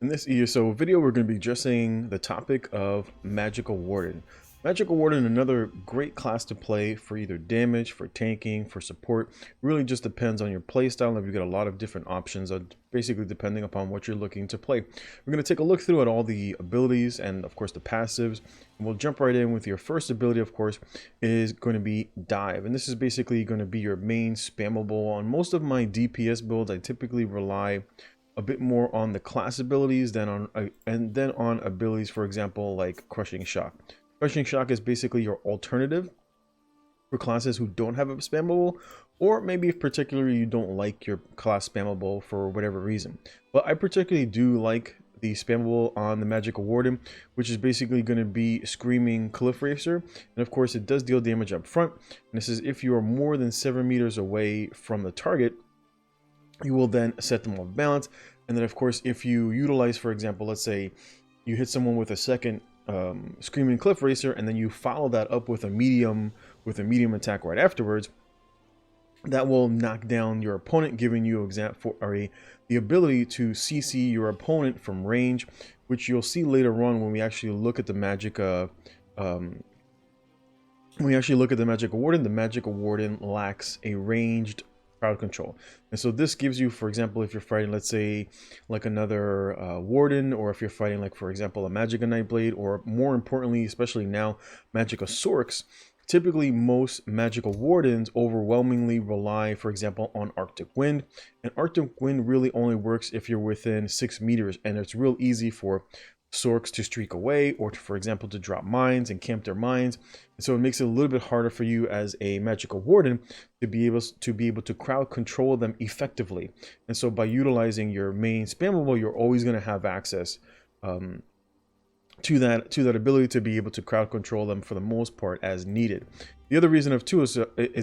In this ESO video, we're going to be addressing the topic of Magicka Warden. Magicka Warden, another great class to play for either damage, for tanking, for support. Really just depends on your playstyle, and you've got a lot of different options, basically depending upon what you're looking to play. We're going to take a look through at all the abilities and, of course, the passives. And we'll jump right in with your first ability, of course, is going to be Dive. And this is basically going to be your main spammable. On most of my DPS builds, I typically rely a bit more on the class abilities than on abilities, for example, like Crushing Shock. Crushing Shock is basically your alternative for classes who don't have a spammable, or maybe if particularly you don't like your class spammable for whatever reason. But I particularly do like the spammable on the Magicka Warden, which is basically going to be Screaming Cliff Racer, and of course it does deal damage up front. And this is if you are more than 7 meters away from the target. You will then set them off balance, and then of course if you utilize, for example, let's say you hit someone with a second Screaming Cliff Racer, and then you follow that up with a medium attack right afterwards, that will knock down your opponent, giving you the ability to CC your opponent from range, which you'll see later on when we actually look at the Magicka. When we actually look at the Magicka Warden, the Magicka Warden lacks a ranged crowd control. And so this gives you, for example, if you're fighting, let's say, like another Warden, or if you're fighting, like, for example, a Magicka Nightblade, or more importantly, especially now, Magicka Sorks. Typically, most Magicka Wardens overwhelmingly rely, for example, on Arctic Wind. And Arctic Wind really only works if you're within 6 meters, and it's real easy for Sorks to streak away, or for example to drop mines and camp their mines. And so it makes it a little bit harder for you as a Magicka Warden to be able to crowd control them effectively. And so by utilizing your main spammable, you're always going to have access to that ability to be able to crowd control them for the most part as needed. The other reason of two is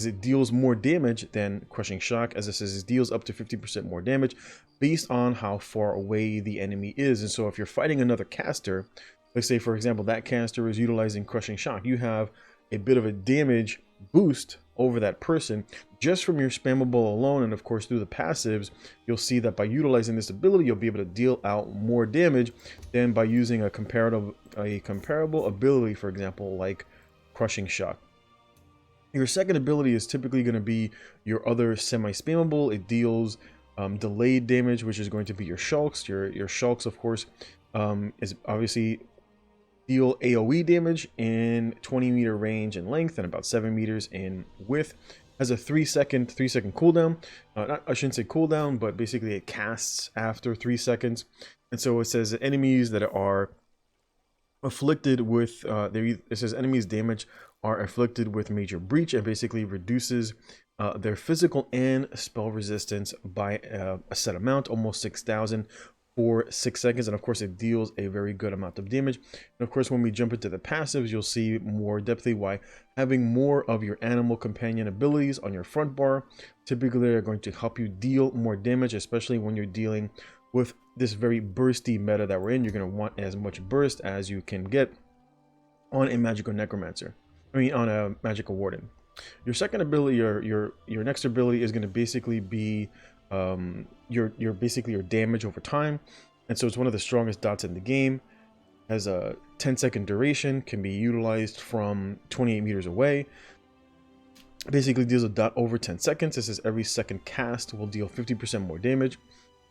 it deals more damage than Crushing Shock. As it says, it deals up to 50% more damage based on how far away the enemy is. And so if you're fighting another caster, let's say, for example, that caster is utilizing Crushing Shock, you have a bit of a damage boost over that person just from your spammable alone. And of course, through the passives, you'll see that by utilizing this ability, you'll be able to deal out more damage than by using a comparable ability, for example, like Crushing Shock. Your second ability is typically going to be your other semi-spammable. It deals delayed damage, which is going to be your Shulks. Your Shulks, of course, is obviously deal AoE damage in 20-meter range and length, and about 7 meters in width. Has a 3-second cooldown. I shouldn't say cooldown, but basically it casts after 3 seconds. And so it says that enemies that are afflicted with it says enemies damage are afflicted with major breach, and basically reduces their physical and spell resistance by a set amount, almost 6,000 for 6 seconds. And of course it deals a very good amount of damage. And of course, when we jump into the passives, you'll see more depthly why having more of your animal companion abilities on your front bar typically are going to help you deal more damage, especially when you're dealing with this very bursty meta that we're in. You're going to want as much burst as you can get on a Magicka Necromancer. On a Magicka Warden. Your second ability, your next ability, is going to basically be your damage over time. And so it's one of the strongest dots in the game. Has a 10-second duration, can be utilized from 28 meters away. Basically deals a dot over 10 seconds. It says every second cast will deal 50% more damage.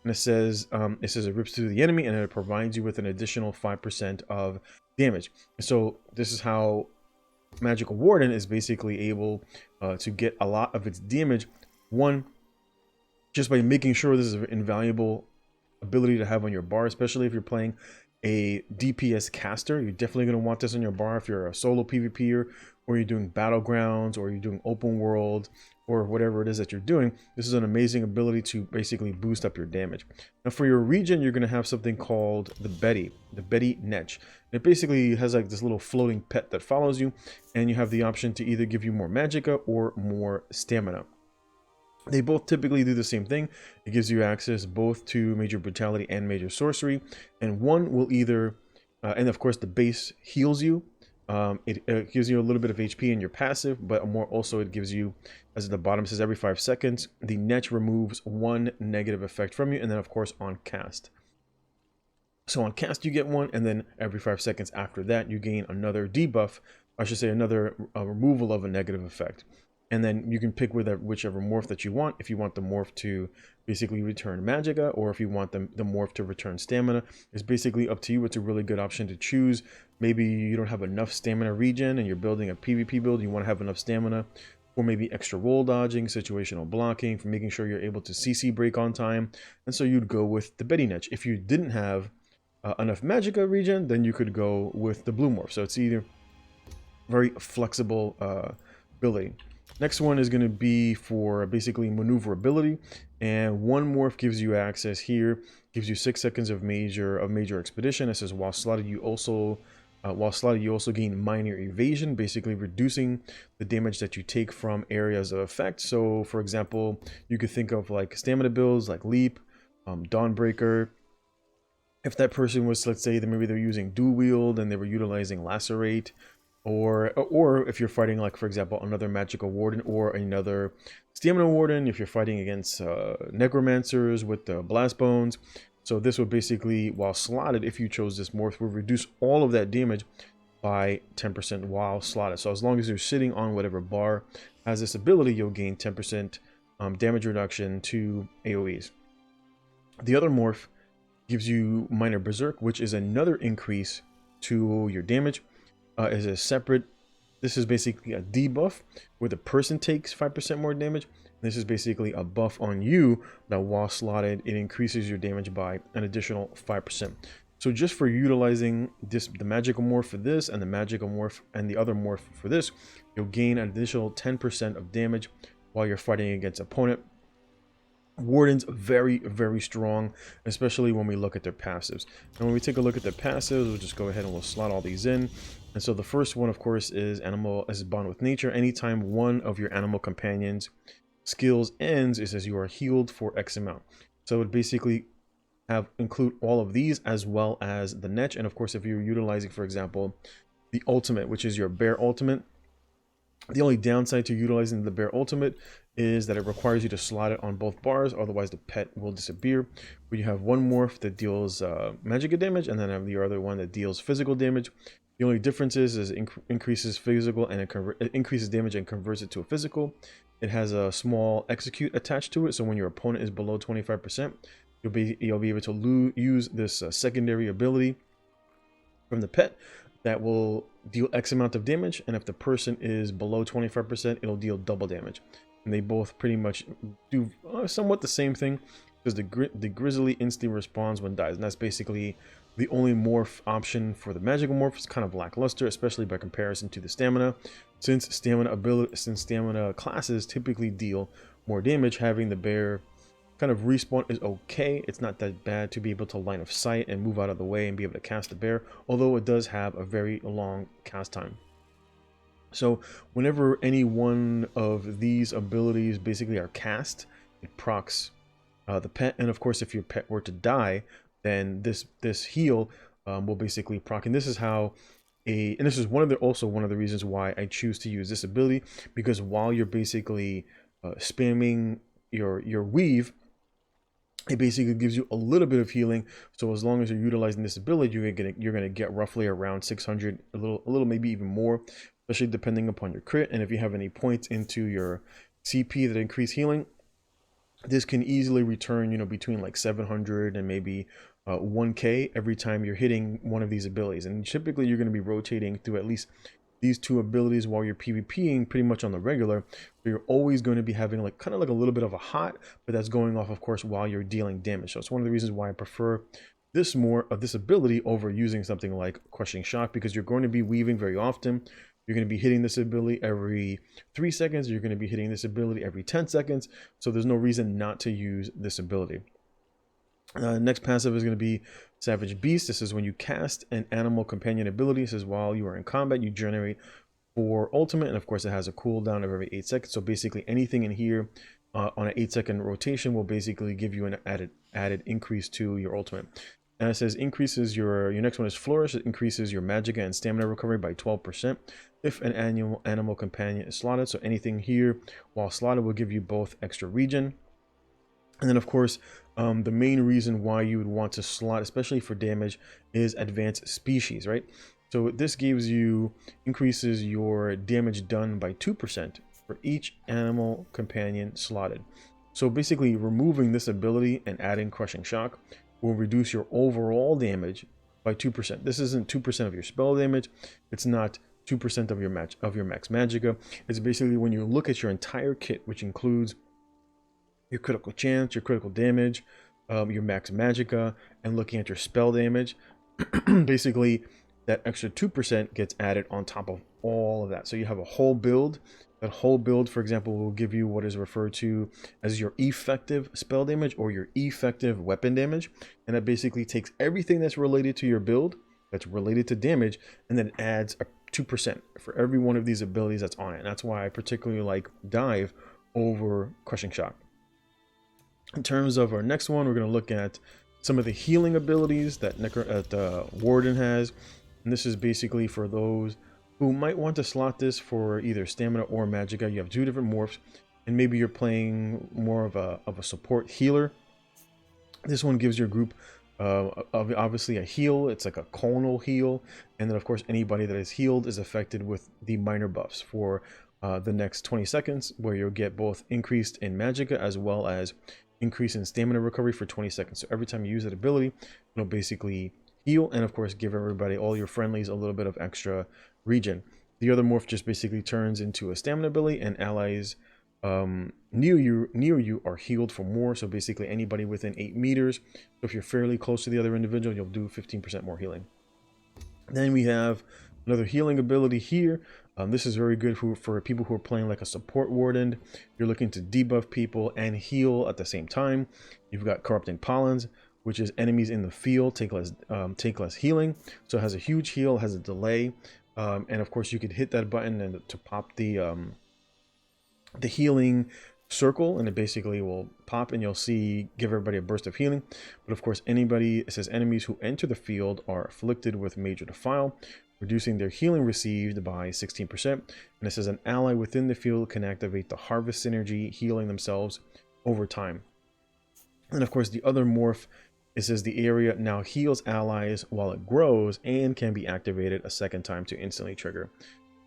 And it says it rips through the enemy, and it provides you with an additional 5% of damage. So this is how Magicka Warden is basically able to get a lot of its damage. One, just by making sure this is an invaluable ability to have on your bar, especially if you're playing a DPS caster. You're definitely going to want this on your bar if you're a solo PvPer, or you're doing battlegrounds, or you're doing open world, or whatever it is that you're doing. This is an amazing ability to basically boost up your damage. Now for your region, you're going to have something called the Betty Netch. It basically has like this little floating pet that follows you, and you have the option to either give you more magicka or more stamina. They both typically do the same thing. It gives you access both to major brutality and major sorcery, and one will either and of course the base heals you. It gives you a little bit of HP in your passive, but more also it gives you, as at the bottom says, every 5 seconds, the Netch removes 1 negative effect from you, and then of course on cast. So on cast you get one, and then every 5 seconds after that you gain another debuff, I should say another removal of a negative effect. And then you can pick whichever morph that you want. If you want the morph to basically return Magicka, or if you want the morph to return stamina, it's basically up to you. It's a really good option to choose. Maybe you don't have enough stamina regen and you're building a PvP build, you want to have enough stamina, or maybe extra roll dodging, situational blocking, for making sure you're able to CC break on time. And so you'd go with the Betty Netch. If you didn't have enough Magicka regen, then you could go with the blue morph. So it's either very flexible ability. Next one is going to be for basically maneuverability, and one morph gives you access here, gives you 6 seconds of major expedition. It says while slotted you also gain minor evasion, basically reducing the damage that you take from areas of effect. So for example, you could think of like stamina builds like Leap, Dawnbreaker. If that person was, let's say that maybe they're using dual wield and they were utilizing Lacerate, or if you're fighting, like for example, another Magicka Warden or another Stamina Warden, if you're fighting against Necromancers with the Blast Bones. So this would basically, while slotted, if you chose this morph, will reduce all of that damage by 10% while slotted. So as long as you're sitting on whatever bar has this ability, you'll gain 10% damage reduction to AoEs. The other morph gives you Minor Berserk, which is another increase to your damage. Is a separate, this is basically a debuff where the person takes 5% more damage. This is basically a buff on you that while slotted, it increases your damage by an additional 5%. So just for utilizing this, the Magicka morph for this and the Magicka morph and the other morph for this, you'll gain an additional 10% of damage while you're fighting against opponent. Warden's very, very strong, especially when we look at their passives. And when we take a look at their passives, we'll just go ahead and we'll slot all these in. And so the first one, of course, is bond with nature. Anytime one of your animal companions skills ends, it says you are healed for X amount. So it would basically include all of these as well as the Netch. And of course, if you're utilizing, for example, the ultimate, which is your bear ultimate, the only downside to utilizing the bear ultimate is that it requires you to slot it on both bars, otherwise the pet will disappear. But you have one morph that deals Magicka damage, and then have the other one that deals physical damage. The only difference is it increases physical and it increases damage and converts it to a physical. It has a small execute attached to it, so when your opponent is below 25%, you'll be able to use this secondary ability from the pet that will deal X amount of damage, and if the person is below 25%, it'll deal double damage. And they both pretty much do somewhat the same thing, because the Grizzly instantly responds when dies, and that's basically the only morph option for the Magicka morph. Is kind of lackluster, especially by comparison to the stamina, since stamina classes typically deal more damage. Having the bear kind of respawn is okay. It's not that bad to be able to line of sight and move out of the way and be able to cast the bear, although it does have a very long cast time. So whenever any one of these abilities basically are cast, it procs the pet. And of course, if your pet were to die, then this heal will basically proc. And this is how and this is also one of the reasons why I choose to use this ability, because while you're basically spamming your weave, it basically gives you a little bit of healing. So as long as you're utilizing this ability, you're gonna get roughly around 600, a little maybe even more, especially depending upon your crit. And if you have any points into your CP that increase healing, this can easily return, you know, between like 700 and maybe 1k every time you're hitting one of these abilities. And typically you're going to be rotating through at least these two abilities while you're PvPing pretty much on the regular. So you're always going to be having like kind of like a little bit of a hot, but that's going off, of course, while you're dealing damage. So it's one of the reasons why I prefer this ability over using something like Crushing Shock, because you're going to be weaving very often. You're going to be hitting this ability every 3 seconds. You're going to be hitting this ability every 10 seconds. So there's no reason not to use this ability. Next passive is going to be Savage Beast. This is when you cast an animal companion ability. This is while you are in combat, you generate 4 ultimate. And of course, it has a cooldown of every 8 seconds. So basically anything in here on an 8-second rotation will basically give you an added increase to your ultimate. And it says increases your next one is Flourish. It increases your Magicka and stamina recovery by 12% if an animal companion is slotted. So anything here while slotted will give you both extra regen. And then of course, the main reason why you would want to slot, especially for damage, is advanced species, right? So this gives you, increases your damage done by 2% for each animal companion slotted. So basically removing this ability and adding crushing shock will reduce your overall damage by 2%. This isn't 2% of your spell damage. It's not 2% of your max magicka. It's basically when you look at your entire kit, which includes your critical chance, your critical damage, your max magicka, and looking at your spell damage, basically that extra 2% gets added on top of all of that. So you have a whole build. That whole build, for example, will give you what is referred to as your effective spell damage or your effective weapon damage. And that basically takes everything that's related to your build, that's related to damage, and then adds a 2% for every one of these abilities that's on it. And that's why I particularly like Dive over Crushing Shock. In terms of our next one, we're going to look at some of the healing abilities that Warden has. And this is basically for those who might want to slot this for either stamina or magicka. You have two different morphs, and maybe you're playing more of a support healer. This one gives your group obviously a heal. It's like a conal heal, and then of course anybody that is healed is affected with the minor buffs for the next 20 seconds, where you'll get both increased in magicka as well as increase in stamina recovery for 20 seconds. So every time you use that ability, it'll basically heal, and of course give everybody, all your friendlies, a little bit of extra regen. The other morph just basically turns into a stamina ability, and allies near you are healed for more. So basically anybody within 8 meters. So if you're fairly close to the other individual, you'll do 15% more healing. Then we have another healing ability here. This is very good for people who are playing like a support warden. You're looking to debuff people and heal at the same time. You've got Corrupting Pollens, which is enemies in the field take less healing. So it has a huge heal, has a delay, and of course you could hit that button and to pop the healing circle, and it basically will pop, and you'll see give everybody a burst of healing. But of course it says enemies who enter the field are afflicted with major defile, reducing their healing received by 16%. And it says an ally within the field can activate the harvest synergy, healing themselves over time. And of course the other morph, it says the area now heals allies while it grows and can be activated a second time to instantly trigger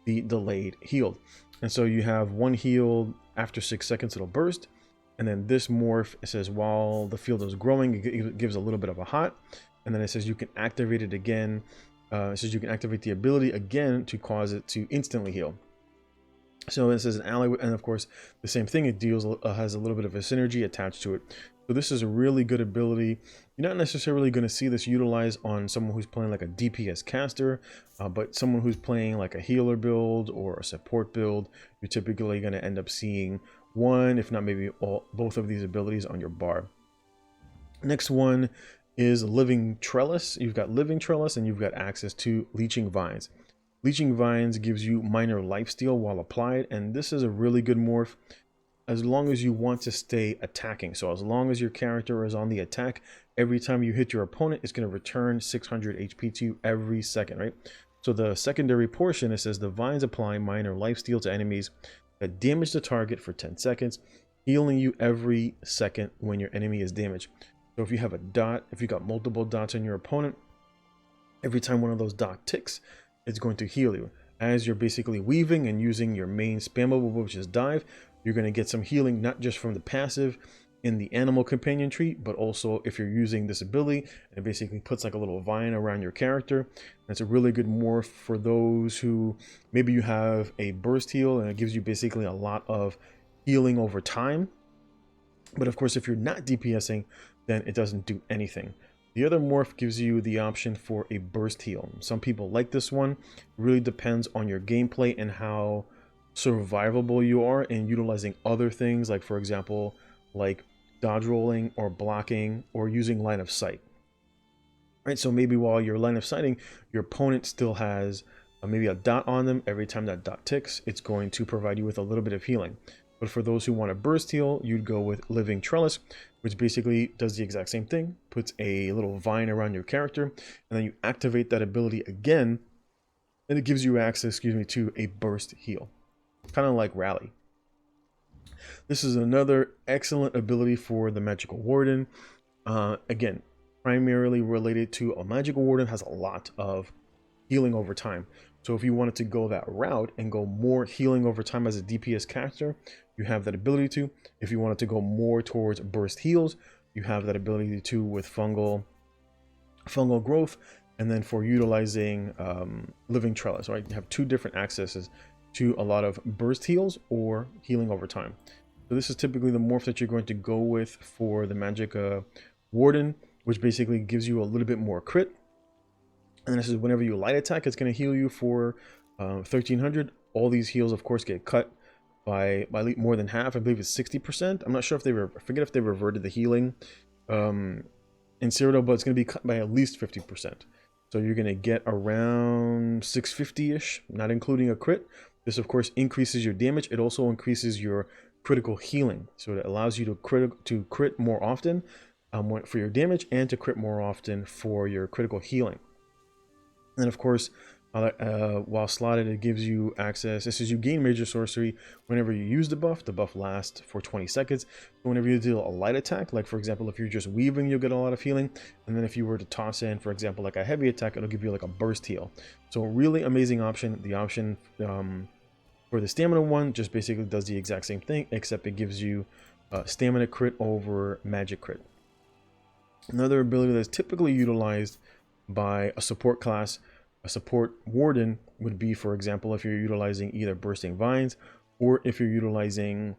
the delayed healed. And so you have one heal after 6 seconds, it'll burst. And then this morph, it says while the field is growing, it gives a little bit of a hot. And then it says you can activate it again. It says you can activate the ability again to cause it to instantly heal. So it says an ally, and of course the same thing, it deals has a little bit of a synergy attached to it. So this is a really good ability. You're not necessarily going to see this utilized on someone who's playing like a DPS caster, but someone who's playing like a healer build or a support build, you're typically going to end up seeing one, if not maybe both of these abilities on your bar. Next one is Living Trellis. You've got Living Trellis, and you've got access to Leeching Vines. Leeching Vines gives you minor lifesteal while applied, and this is a really good morph as long as you want to stay attacking. So as long as your character is on the attack, every time you hit your opponent, it's going to return 600 HP to you every second, right? So the secondary portion, it says the vines apply minor lifesteal to enemies that damage the target for 10 seconds, healing you every second when your enemy is damaged. So if you have a dot, if you got multiple dots on your opponent, every time one of those dot ticks, it's going to heal you. As you're basically weaving and using your main spammable, which is Dive, you're going to get some healing, not just from the passive in the animal companion tree, but also if you're using this ability, it basically puts like a little vine around your character. That's a really good morph for those who maybe you have a burst heal and it gives you basically a lot of healing over time. But of course, if you're not DPSing, then it doesn't do anything. The other morph gives you the option for a burst heal. Some people like this one. It really depends on your gameplay and how survivable you are in utilizing other things, like for example, like dodge rolling or blocking or using line of sight. Right, so maybe while you're line of sighting, your opponent still has maybe a dot on them. Every time that dot ticks, it's going to provide you with a little bit of healing. But for those who want a burst heal, you'd go with Living Trellis, which basically does the exact same thing, puts a little vine around your character, and then you activate that ability again, and it gives you access, to a burst heal, kind of like Rally. This is another excellent ability for the Magicka Warden. Again, primarily related to a Magicka Warden has a lot of healing over time. So if you wanted to go that route and go more healing over time as a DPS caster, you have that ability to. If you wanted to go more towards burst heals, you have that ability to with fungal growth. And then for utilizing living trellis, right? You have two different accesses to a lot of burst heals or healing over time. So this is typically the morph that you're going to go with for the Magicka Warden, which basically gives you a little bit more crit. And this is whenever you light attack, it's going to heal you for 1300. All these heals, of course, get cut by more than half. I believe it's 60%. I'm not sure if they were, I forget if they reverted the healing in Cyrodiil, but it's going to be cut by at least 50%. So you're going to get around 650-ish, not including a crit. This, of course, increases your damage. It also increases your critical healing. So it allows you to crit more often for your damage and to crit more often for your critical healing. And of course, while slotted, it gives you access. This is you gain major sorcery whenever you use the buff. The buff lasts for 20 seconds. Whenever you deal a light attack, like for example, if you're just weaving, you'll get a lot of healing. And then if you were to toss in, for example, like a heavy attack, it'll give you like a burst heal. So really amazing option. The option for the stamina one just basically does the exact same thing, except it gives you stamina crit over magic crit. Another ability that's typically utilized by a support class, a support warden, would be, for example, if you're utilizing either bursting vines or if you're utilizing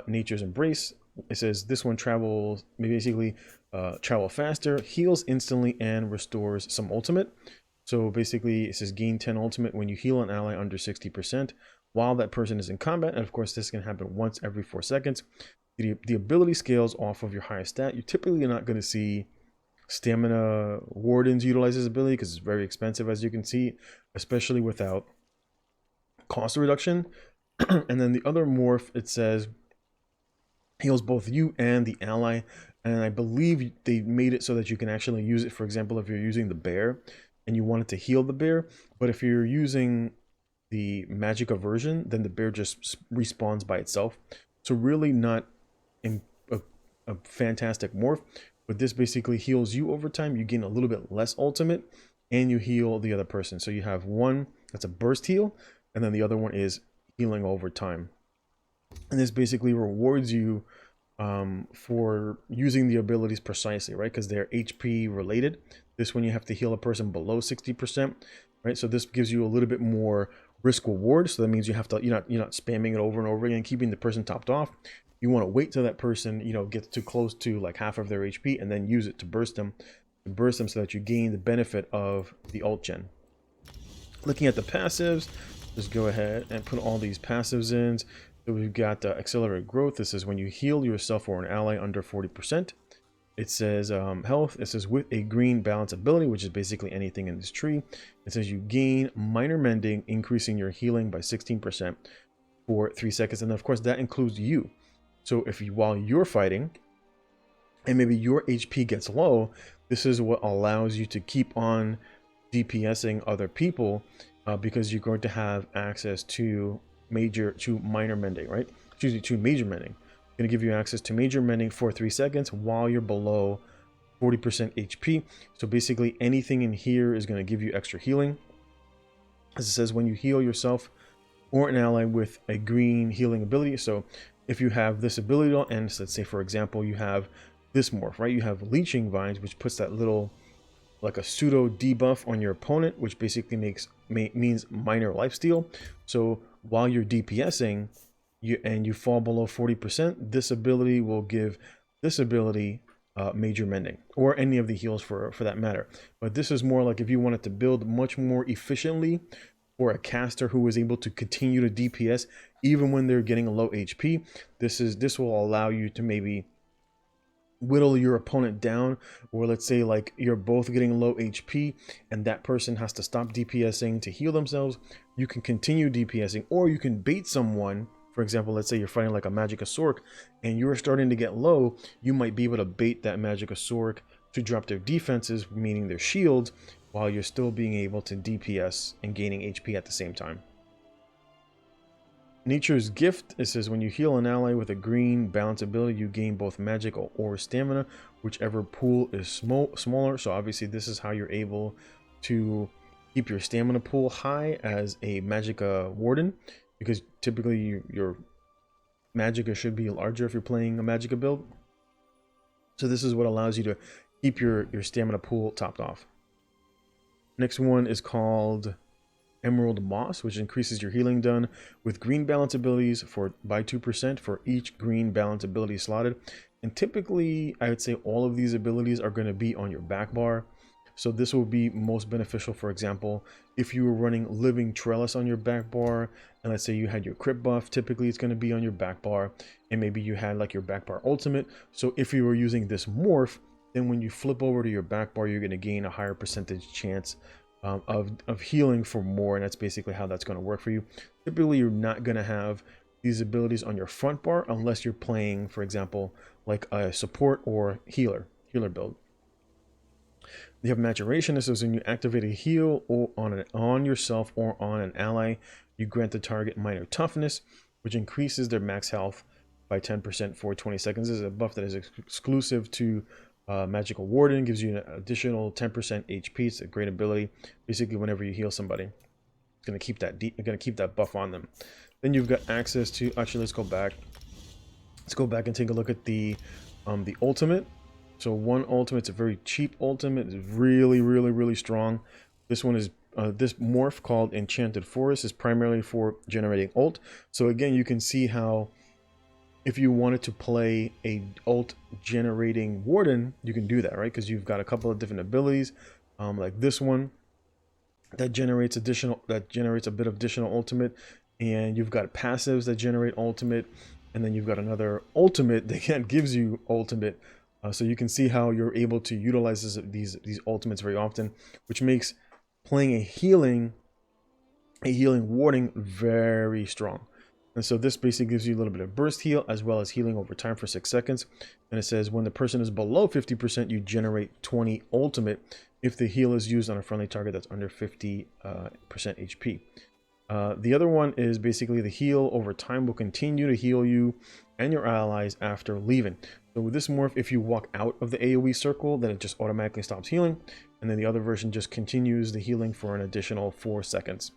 nature's embrace. It says this one travels, basically travel faster, heals instantly, and restores some ultimate. So basically it says gain 10 ultimate when you heal an ally under 60% while that person is in combat. And of course this can happen once every 4 seconds. The ability scales off of your highest stat. You're typically not going to see stamina wardens utilize this ability because it's very expensive, as you can see, especially without cost reduction. And then the other morph, it says heals both you and the ally, and I believe they made it so that you can actually use it, for example, if you're using the bear and you wanted to heal the bear. But if you're using the Magicka version, then the bear just respawns by itself. So really not a fantastic morph. But this basically heals you over time. You gain a little bit less ultimate and you heal the other person. So you have one that's a burst heal, and then the other one is healing over time. And this basically rewards you for using the abilities precisely, right? Because they're HP related. This one you have to heal a person below 60%, right? So this gives you a little bit more risk reward. So that means you have to, you're not spamming it over and over again, keeping the person topped off. You want to wait till that person, gets too close to like half of their HP and then use it to burst them so that you gain the benefit of the ult gen. Looking at the passives, just go ahead and put all these passives in. So we've got accelerated growth. This is when you heal yourself or an ally under 40%. It says health. It says with a green balance ability, which is basically anything in this tree. It says you gain minor mending, increasing your healing by 16% for 3 seconds. And of course that includes you. So if you, while you're fighting and maybe your HP gets low, this is what allows you to keep on DPSing other people because you're going to have access to minor mending, right? Excuse me, to major mending. Going to give you access to major mending for 3 seconds while you're below 40% HP. So basically anything in here is going to give you extra healing. As it says, when you heal yourself or an ally with a green healing ability. So if you have this ability on, and let's say for example you have this morph, right? You have leeching vines, which puts that little like a pseudo debuff on your opponent, which basically means minor lifesteal. So while you're DPSing and you fall below 40%, this ability will give this ability major mending, or any of the heals for that matter. But this is more like if you wanted to build much more efficiently for a caster who is able to continue to DPS even when they're getting a low HP. This will allow you to maybe whittle your opponent down, or let's say like you're both getting low HP and that person has to stop DPSing to heal themselves. You can continue DPSing, or you can bait someone. For example, let's say you're fighting like a Magicka Sorc and you're starting to get low. You might be able to bait that Magicka Sorc to drop their defenses, meaning their shields, while you're still being able to DPS and gaining HP at the same time. Nature's Gift, it says when you heal an ally with a green balance ability, you gain both magical or stamina, whichever pool is smaller. So obviously this is how you're able to keep your stamina pool high as a Magicka Warden, because typically your Magicka should be larger if you're playing a Magicka build. So this is what allows you to keep your stamina pool topped off. Next one is called Emerald Moss, which increases your healing done with green balance abilities by 2% for each green balance ability slotted. And typically, I would say all of these abilities are going to be on your back bar. So this will be most beneficial, for example, if you were running Living Trellis on your back bar, and let's say you had your crit buff, typically it's going to be on your back bar, and maybe you had like your back bar ultimate. So if you were using this morph, then when you flip over to your back bar, you're going to gain a higher percentage chance of healing for more, and that's basically how that's going to work for you. Typically, you're not going to have these abilities on your front bar unless you're playing, for example, like a support or healer build. You have Maturation. This is when you activate a heal or on yourself or on an ally, you grant the target minor toughness, which increases their max health by 10% for 20 seconds. This is a buff that is exclusive to Magicka Warden. Gives you an additional 10% HP. It's a great ability. Basically, whenever you heal somebody, it's gonna keep that buff on them. Then you've got access to. Actually, let's go back. Let's go back and take a look at the ultimate. So one ultimate's a very cheap ultimate. It's really strong. This one is this morph called Enchanted Forest is primarily for generating ult. So again, you can see how if you wanted to play a ult generating Warden, you can do that, right? Because you've got a couple of different abilities, like this one that generates a bit of additional ultimate, and you've got passives that generate ultimate, and then you've got another ultimate that gives you ultimate. So you can see how you're able to utilize these ultimates very often, which makes playing a healing warding very strong. And so this basically gives you a little bit of burst heal as well as healing over time for 6 seconds. And it says when the person is below 50%, you generate 20 ultimate if the heal is used on a friendly target that's under 50% HP. The other one is basically the heal over time will continue to heal you and your allies after leaving. So with this morph, if you walk out of the AoE circle, then it just automatically stops healing. And then the other version just continues the healing for an additional 4 seconds.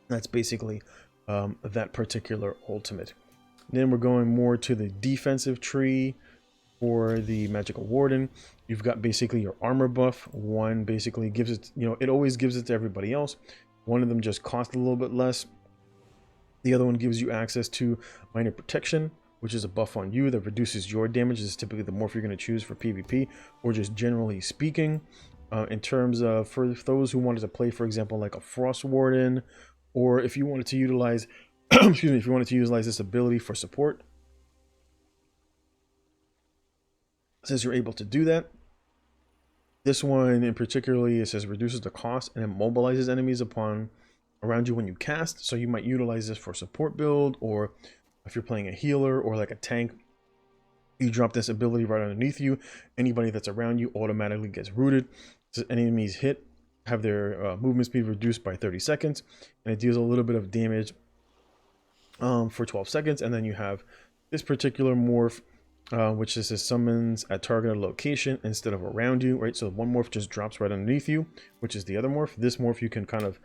That's basically that particular ultimate. Then we're going more to the defensive tree for the Magicka Warden. You've got basically your armor buff. One basically gives it, it always gives it to everybody else. One of them just costs a little bit less. The other one gives you access to minor protection, which is a buff on you that reduces your damage. This is typically the morph you're going to choose for PvP, or just generally speaking. In terms of for those who wanted to play, for example, like a Frost Warden, or if you wanted to utilize, excuse me, if you wanted to utilize this ability for support, it says you're able to do that. This one in particularly, it says reduces the cost and immobilizes enemies around you when you cast. So you might utilize this for support build, or if you're playing a healer or like a tank, you drop this ability right underneath you. Anybody that's around you automatically gets rooted. So enemies hit have their movement speed reduced by 30 seconds, and it deals a little bit of damage for 12 seconds. And then you have this particular morph, which is summons at targeted location instead of around you, right? So one morph just drops right underneath you, which is the other morph. This morph you can kind of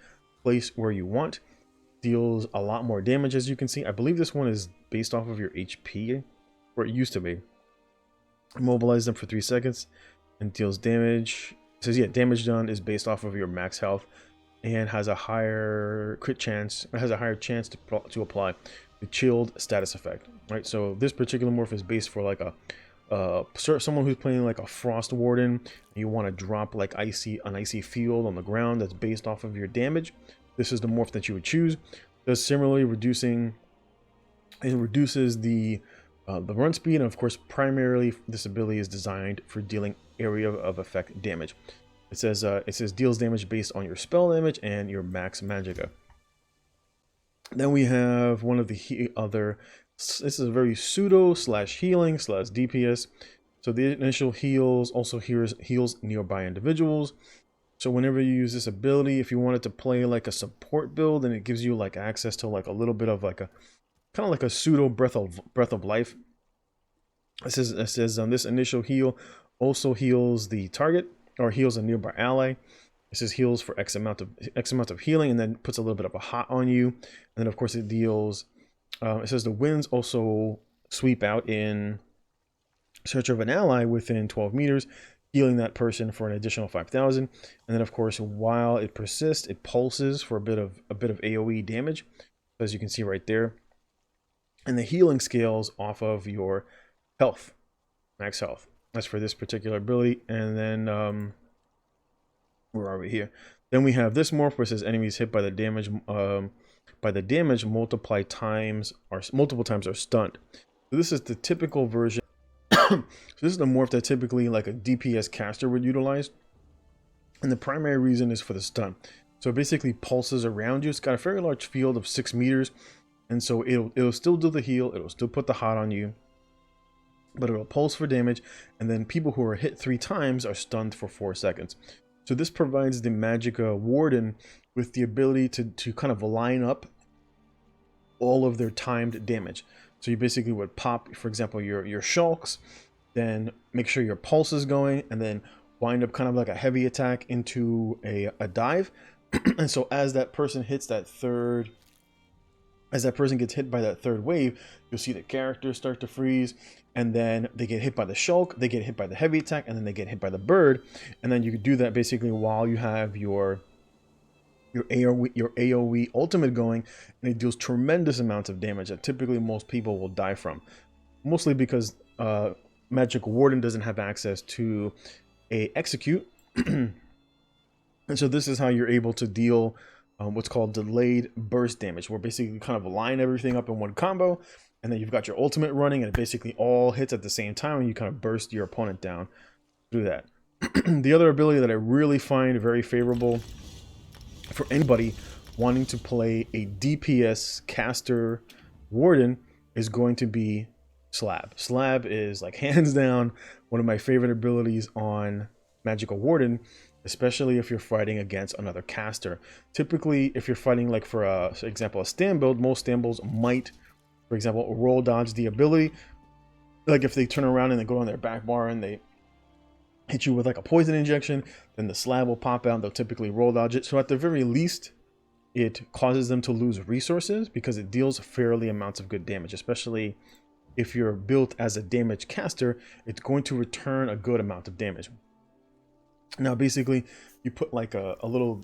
place where you want. Deals a lot more damage, as you can see. I believe this one is based off of your HP, or it used to be. Immobilize them for 3 seconds and deals damage. It says, yeah, damage done is based off of your max health and has a higher crit chance. It has a higher chance to apply the chilled status effect, right? So this particular morph is based for like someone who's playing like a Frost Warden. You want to drop like an icy field on the ground that's based off of your damage. This is the morph that you would choose. Does similarly reduces the run speed, and of course primarily this ability is designed for dealing area of effect damage. It says deals damage based on your spell damage and your max magicka. Then we have one of the other. This is a very pseudo / healing / DPS. So the initial heals also heals nearby individuals. So whenever you use this ability, if you wanted to play like a support build, and it gives you like access to like a little bit of like a kind of like a pseudo breath of life. It says this initial heal also heals the target or heals a nearby ally. It says heals for X amount of healing, and then puts a little bit of a hot on you. And then of course it deals. It says the winds also sweep out in search of an ally within 12 meters, healing that person for an additional 5,000. And then of course, while it persists, it pulses for a bit of AoE damage, as you can see right there. And the healing scales off of your health, max health. That's for this particular ability. And then where are we here? Then we have this morph where it says enemies hit by the damage multiple times are stunned. So this is the typical version. So this is the morph that typically like a DPS caster would utilize, and the primary reason is for the stun. So it basically pulses around you. It's got a very large field of 6 meters, and so it'll still do the heal, it'll still put the hot on you, but it'll pulse for damage, and then people who are hit 3 times are stunned for 4 seconds. So this provides the Magicka Warden with the ability to kind of line up all of their timed damage. So you basically would pop, for example, your shulks, then make sure your pulse is going, and then wind up kind of like a heavy attack into a dive. And so as that person hits that third, as that person gets hit by that third wave, you'll see the characters start to freeze, and then they get hit by the shulk, they get hit by the heavy attack, and then they get hit by the bird. And then you could do that basically while you have your AoE ultimate going, and it deals tremendous amounts of damage that typically most people will die from. Mostly because Magicka Warden doesn't have access to a execute. And so this is how you're able to deal what's called delayed burst damage, where basically you kind of line everything up in one combo, and then you've got your ultimate running, and it basically all hits at the same time, and you kind of burst your opponent down through that. The other ability that I really find very favorable for anybody wanting to play a DPS caster warden is going to be Slab. Slab is like hands down one of my favorite abilities on Magicka Warden, especially if you're fighting against another caster. Typically, if you're fighting like for example, a stand build, most stand builds might, for example, roll dodge the ability. Like if they turn around and they go on their back bar and they hit you with like a poison injection, then the slab will pop out and they'll typically roll dodge it. So at the very least, it causes them to lose resources because it deals fairly amounts of good damage, especially if you're built as a damage caster, it's going to return a good amount of damage. Now, basically, you put like a little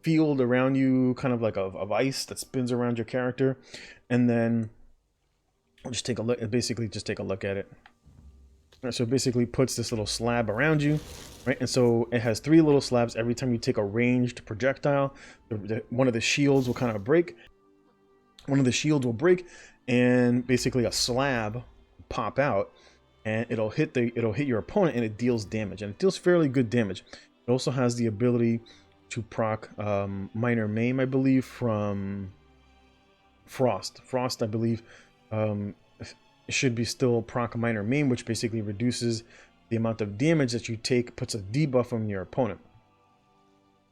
field around you, kind of like of ice that spins around your character, and then just take a look. Basically, just take a look at it. So it basically puts this little slab around you, right? And so it has 3 little slabs. Every time you take a ranged projectile, one of the shields will kind of break. One of the shields will break, and basically a slab will pop out, and it'll hit your opponent, and it deals damage, and it deals fairly good damage. It also has the ability to proc minor maim, I believe, from Frost. Frost, I believe, it should be still proc minor maim, which basically reduces the amount of damage that you take, puts a debuff on your opponent.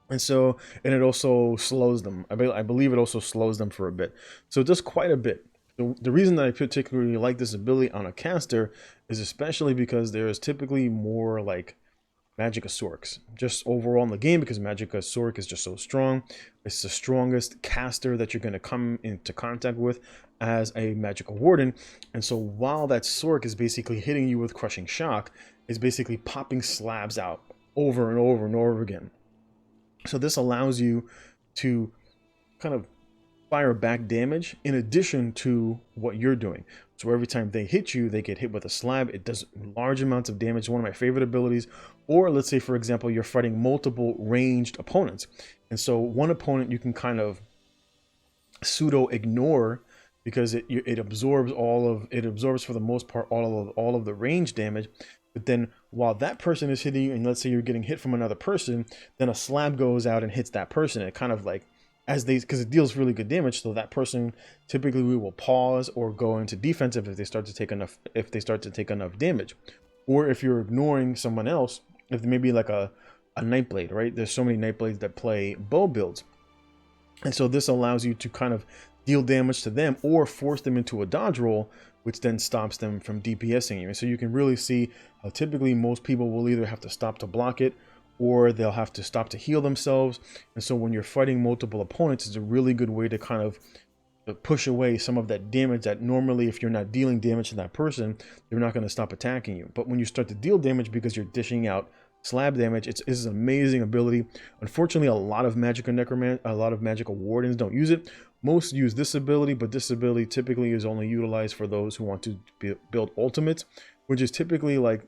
And so, and it also slows them. I believe it also slows them for a bit. So it does quite a bit. The reason that I particularly like this ability on a caster is especially because there is typically more like Magicka Sorks just overall in the game, because Magicka Sork is just so strong. It's the strongest caster that you're going to come into contact with as a Magicka Warden. And so while that Sork is basically hitting you with crushing shock, it's basically popping slabs out over and over and over again. So this allows you to kind of fire back damage in addition to what you're doing. So every time they hit you, they get hit with a slab. It does large amounts of damage. One of my favorite abilities. Or let's say, for example, you're fighting multiple ranged opponents, and so one opponent you can kind of pseudo ignore because it absorbs for the most part all of the range damage. But then while that person is hitting you, and let's say you're getting hit from another person, then a slab goes out and hits that person. It kind of like, because it deals really good damage, so that person typically we will pause or go into defensive if they start to take enough damage. Or if you're ignoring someone else, if maybe like a a Nightblade, right? There's so many Nightblades that play bow builds. And so this allows you to kind of deal damage to them or force them into a dodge roll, which then stops them from DPSing you. And so you can really see how typically most people will either have to stop to block it or they'll have to stop to heal themselves. And so when you're fighting multiple opponents, it's a really good way to kind of push away some of that damage that normally, if you're not dealing damage to that person, they're not going to stop attacking you. But when you start to deal damage because you're dishing out slab damage, it's an amazing ability. Unfortunately, a lot of Magicka Wardens don't use it. Most use this ability, but this ability typically is only utilized for those who want to build ultimates, which is typically like,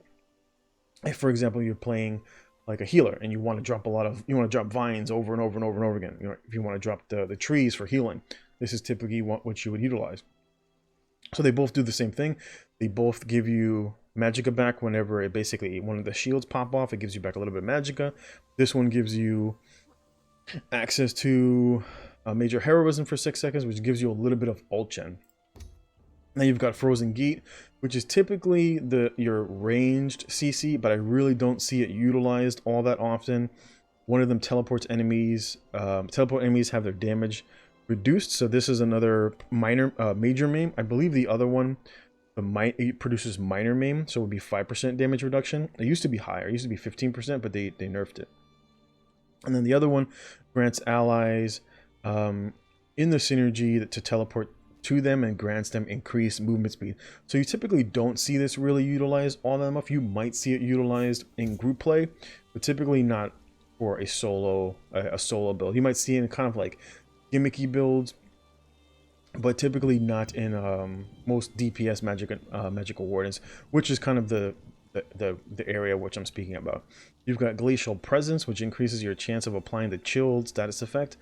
if for example you're playing like a healer and you want to drop vines over and over and over and over again. You know, if you want to drop the trees for healing, this is typically what you would utilize. So they both do the same thing. They both give you Magicka back whenever it basically one of the shields pop off. It gives you back a little bit of Magicka. This one gives you access to major heroism for 6 seconds, which gives you a little bit of ult gen. Now you've got Frozen Gate, which is typically your ranged CC, but I really don't see it utilized all that often. One of them teleports enemies. Teleport enemies have their damage reduced, so this is another major maim. I believe the other one, it produces minor maim, so it would be 5% damage reduction. It used to be higher. It used to be 15%, but they nerfed it. And then the other one grants allies in the synergy to teleport to them and grants them increased movement speed. So you typically don't see this really utilized all that much. You might see it utilized in group play, but typically not for a solo build. You might see it in kind of like gimmicky builds, but typically not in most DPS Magicka Wardens, which is kind of the area which I'm speaking about. You've got Glacial Presence, which increases your chance of applying the chilled status effect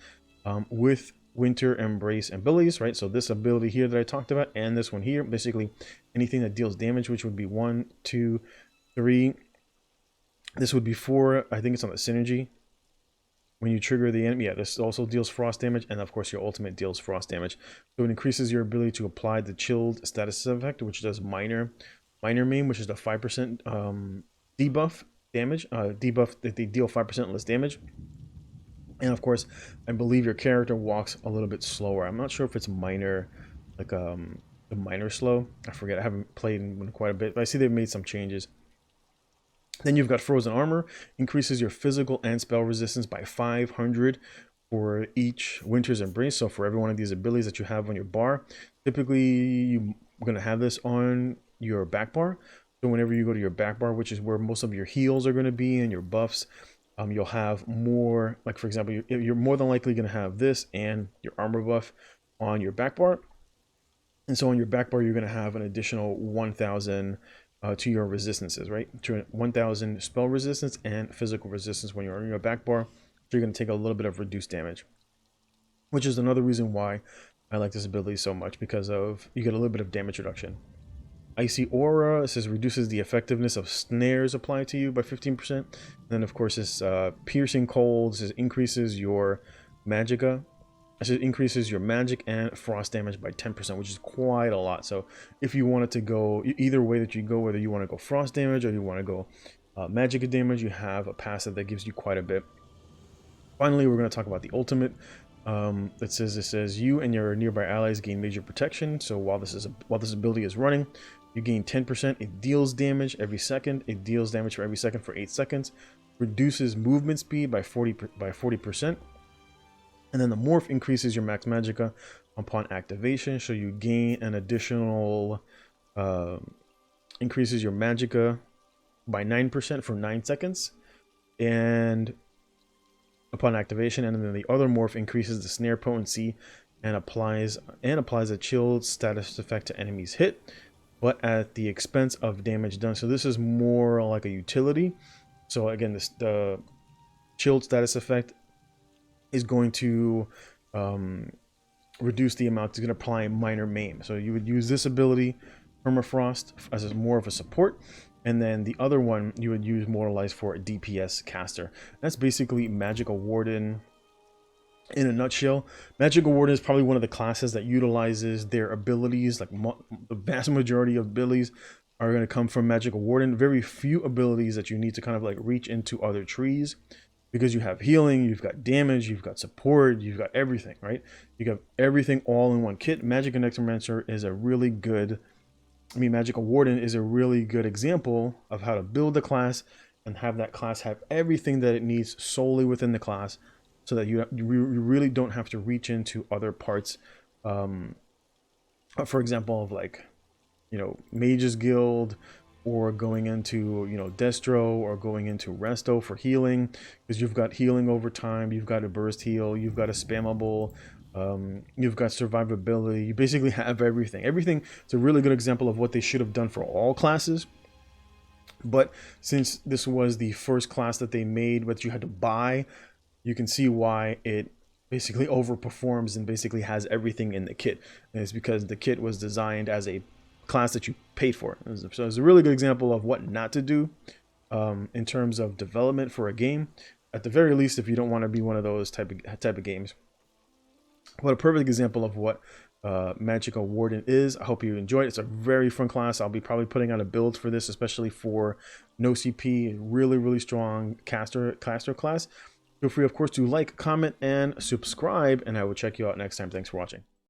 with Winter Embrace abilities, right? So this ability here that I talked about and this one here, basically anything that deals damage, which would be 1, 2, 3. This would be 4. I think it's on the synergy. When you trigger the enemy, yeah, this also deals frost damage, and of course your ultimate deals frost damage. So it increases your ability to apply the chilled status effect, which does minor maim, which is the 5% debuff damage. Debuff that they deal 5% less damage. And of course, I believe your character walks a little bit slower. I'm not sure if it's minor, like the minor slow. I forget. I haven't played in quite a bit, but I see they've made some changes. Then you've got Frozen Armor, increases your physical and spell resistance by 500 for each Winter's Embrace. So for every one of these abilities that you have on your bar, typically you're going to have this on your back bar. So whenever you go to your back bar, which is where most of your heals are going to be and your buffs, you'll have more, like for example, you're more than likely going to have this and your armor buff on your back bar. And so on your back bar, you're going to have an additional 1,000 to your resistances, right? To 1,000 spell resistance and physical resistance when you're on your back bar. So you're going to take a little bit of reduced damage, which is another reason why I like this ability so much, because of you get a little bit of damage reduction. Icy Aura, it says reduces the effectiveness of snares applied to you by 15%. And then of course this Piercing Cold says increases your Magicka. It says increases your magic and frost damage by 10%, which is quite a lot. So if you wanted to go either way that you go, whether you want to go frost damage or you want to go Magicka damage, you have a passive that gives you quite a bit. Finally, we're going to talk about the ultimate. It says you and your nearby allies gain major protection. So while this ability is running, you gain 10%. It deals damage every second. It deals damage for every second for 8 seconds. Reduces movement speed by 40%. And then the morph increases your max Magicka upon activation. So you gain an additional increases your Magicka by 9% for 9 seconds. And upon activation, and then the other morph increases the snare potency and applies a chilled status effect to enemies hit, but at the expense of damage done. So this is more like a utility. So again, the chilled status effect is going to reduce the amount. It's going to apply minor maim. So you would use this ability, Permafrost, as more of a support. And then the other one you would use Mortalize for a DPS caster. That's basically Magicka Warden in a nutshell. Magicka Warden is probably one of the classes that utilizes their abilities, like the vast majority of abilities are going to come from Magicka Warden. Very few abilities that you need to kind of like reach into other trees, because you have healing, you've got damage, you've got support, you've got everything, right? You have everything all in one kit. Magicka Necromancer is a really good, Magicka Warden is a really good example of how to build the class and have that class have everything that it needs solely within the class, so that you really don't have to reach into other parts. For example, of like, Mage's Guild, or going into, Destro, or going into Resto for healing, because you've got healing over time, you've got a burst heal, you've got a spammable, you've got survivability. You basically have everything. It's a really good example of what they should have done for all classes. But since this was the first class that they made, but you had to buy, you can see why it basically overperforms and basically has everything in the kit. And it's because the kit was designed as a class that you paid for. So it's a really good example of what not to do in terms of development for a game. At the very least, if you don't want to be one of those type of games. But a perfect example of what Magicka Warden is. I hope you enjoyed it. It's a very fun class. I'll be probably putting out a build for this, especially for no CP. Really strong caster class. Feel free, of course, to like, comment, and subscribe, and I will check you out next time. Thanks for watching.